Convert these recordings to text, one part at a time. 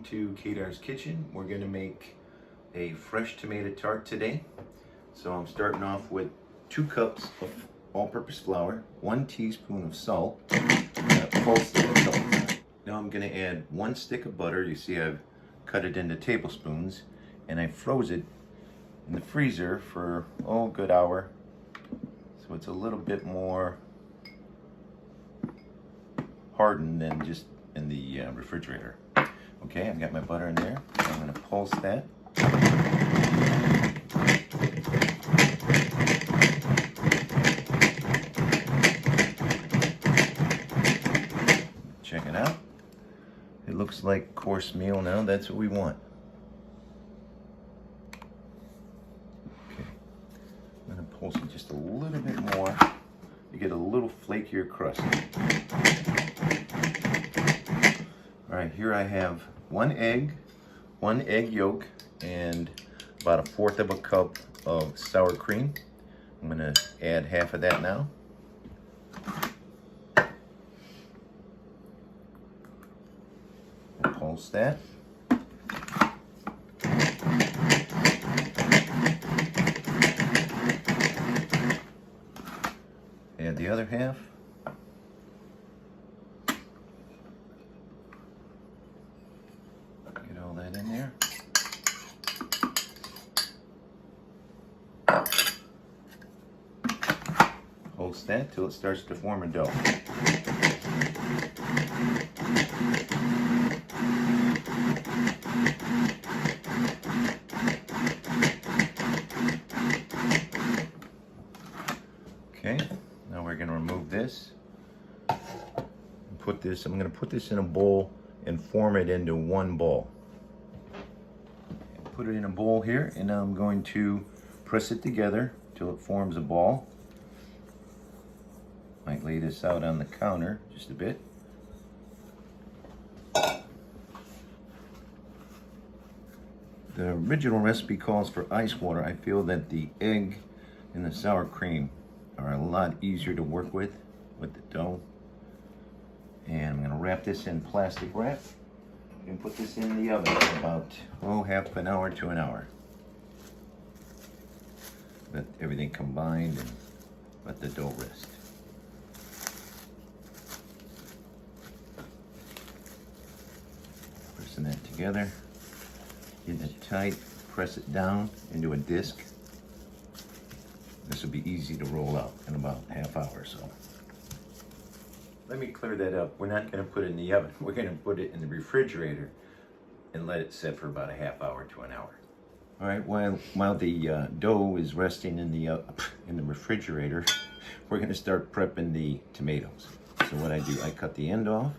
to Kadar's Kitchen. We're going to make a fresh tomato tart today. So I'm starting off with 2 cups of all-purpose flour, 1 teaspoon of salt, and a pulse of salt. Now I'm going to add 1 stick of butter. You see I've cut it into tablespoons, and I froze it in the freezer for a good hour. So it's a little bit more hardened than just in the refrigerator. Okay, I've got my butter in there. I'm going to pulse that. Check it out. It looks like coarse meal now. That's what we want. Okay, I'm going to pulse it just a little bit more. You get a little flakier crust. All right, here I have 1 egg yolk, and about 1/4 of a cup of sour cream. I'm going to add half of that now. Pulse that. Add the other half. Get all that in there. Pulse that till it starts to form a dough. Okay, now we're going to remove this. I'm going to put this in a bowl and form it into 1 ball. Put it in a bowl here, and now I'm going to press it together till it forms a ball. Might lay this out on the counter just a bit. The original recipe calls for ice water. I feel that the egg and the sour cream are a lot easier to work with the dough. And I'm going to wrap this in plastic wrap and put this in the oven for about half an hour to an hour. Let everything combine and let the dough rest. Pressing that together, getting it tight, press it down into a disc. This will be easy to roll out in about half hour or so. Let me clear that up. We're not going to put it in the oven. We're going to put it in the refrigerator and let it sit for about a half hour to an hour. All right. While the dough is resting in the refrigerator, we're going to start prepping the tomatoes. So what I do, I cut the end off,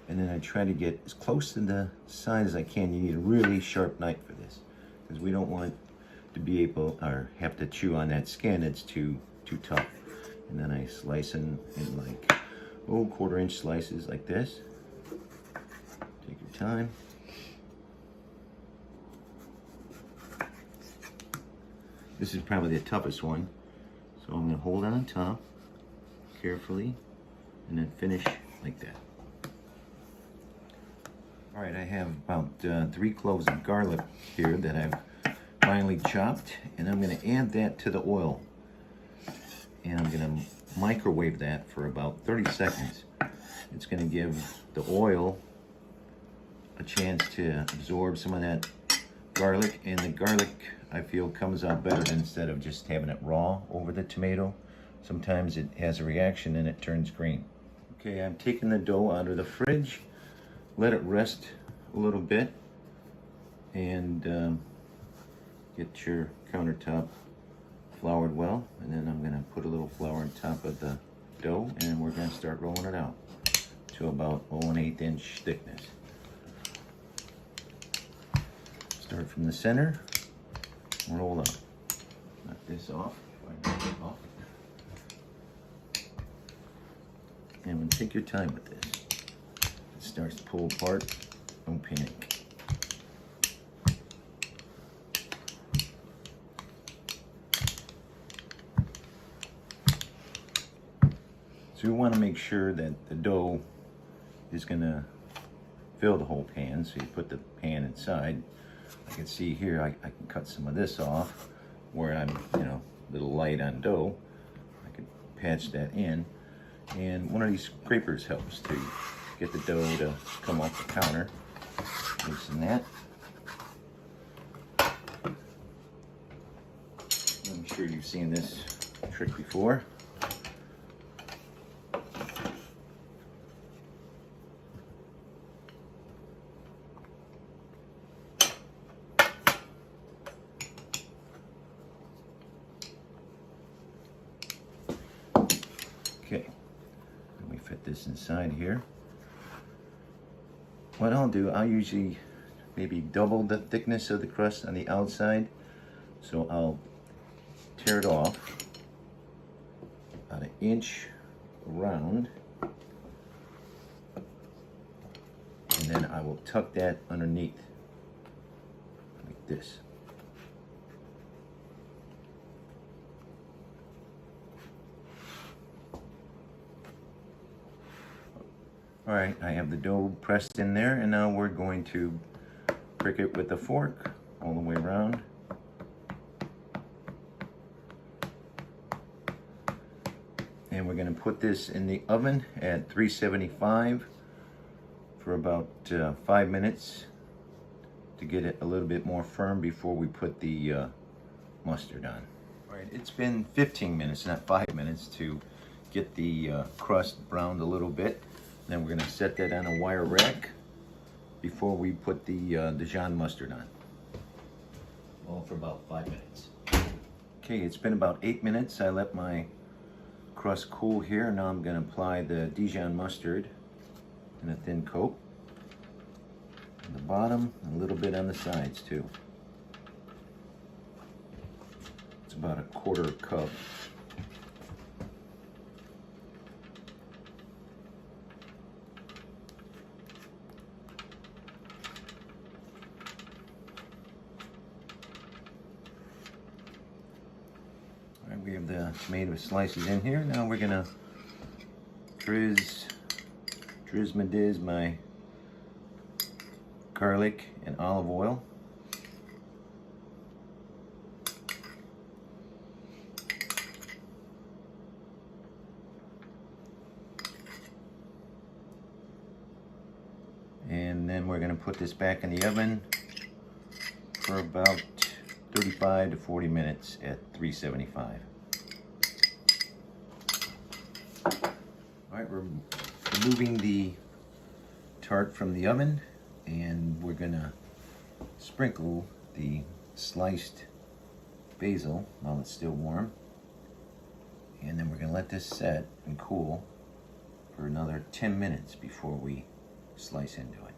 and then I try to get as close to the side as I can. You need a really sharp knife for this, because we don't want to be able or have to chew on that skin. It's too tough. And then I slice in like 1/4 inch slices like this. Take your time. This is probably the toughest one, so I'm going to hold on top carefully and then finish like that. All right, I have about 3 cloves of garlic here that I've finely chopped, and I'm going to add that to the oil, and I'm going to microwave that for about 30 seconds. It's going to give the oil a chance to absorb some of that garlic, and the garlic I feel comes out better instead of just having it raw over the tomato. Sometimes it has a reaction and it turns green. Okay, I'm taking the dough out of the fridge, let it rest a little bit, and get your countertop floured well, and then I'm going to put a little flour on top of the dough, and we're going to start rolling it out to about 1/8 inch thickness. Start from the center, roll up. Knock this off. And take your time with this. It starts to pull apart, don't panic. So we want to make sure that the dough is going to fill the whole pan, so you put the pan inside. I can see here, I can cut some of this off where I'm, you know, a little light on dough. I can patch that in. And one of these scrapers helps to get the dough to come off the counter. Loosen that. I'm sure you've seen this trick before. Okay, let me fit this inside here. What I'll do, I'll usually maybe double the thickness of the crust on the outside. So I'll tear it off about 1 inch around. And then I will tuck that underneath like this. All right, I have the dough pressed in there, and now we're going to prick it with a fork all the way around. And we're going to put this in the oven at 375 for about 5 minutes to get it a little bit more firm before we put the mustard on. All right, it's been 15 minutes, not 5 minutes, to get the crust browned a little bit. Then we're going to set that on a wire rack before we put the Dijon mustard on. All for about 5 minutes. Okay, it's been about 8 minutes. I let my crust cool here. Now I'm going to apply the Dijon mustard in a thin coat. On the bottom, a little bit on the sides too. It's about 1/4 cup. We have the tomato slices in here. Now we're gonna driz my garlic and olive oil. And then we're gonna put this back in the oven for about 35 to 40 minutes at 375. All right, we're removing the tart from the oven, and we're gonna sprinkle the sliced basil while it's still warm. And then we're gonna let this set and cool for another 10 minutes before we slice into it.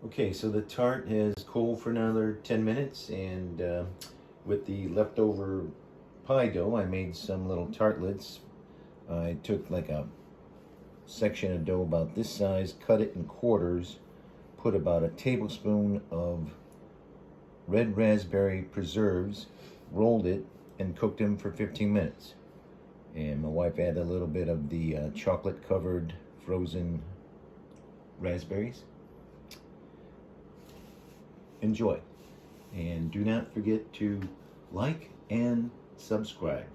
Okay, so the tart has cooled for another 10 minutes, and with the leftover pie dough, I made some little tartlets. I took like a section of dough about this size, cut it in quarters, put about a tablespoon of red raspberry preserves, rolled it, and cooked them for 15 minutes. And my wife added a little bit of the chocolate-covered frozen raspberries. Enjoy, and do not forget to like and subscribe.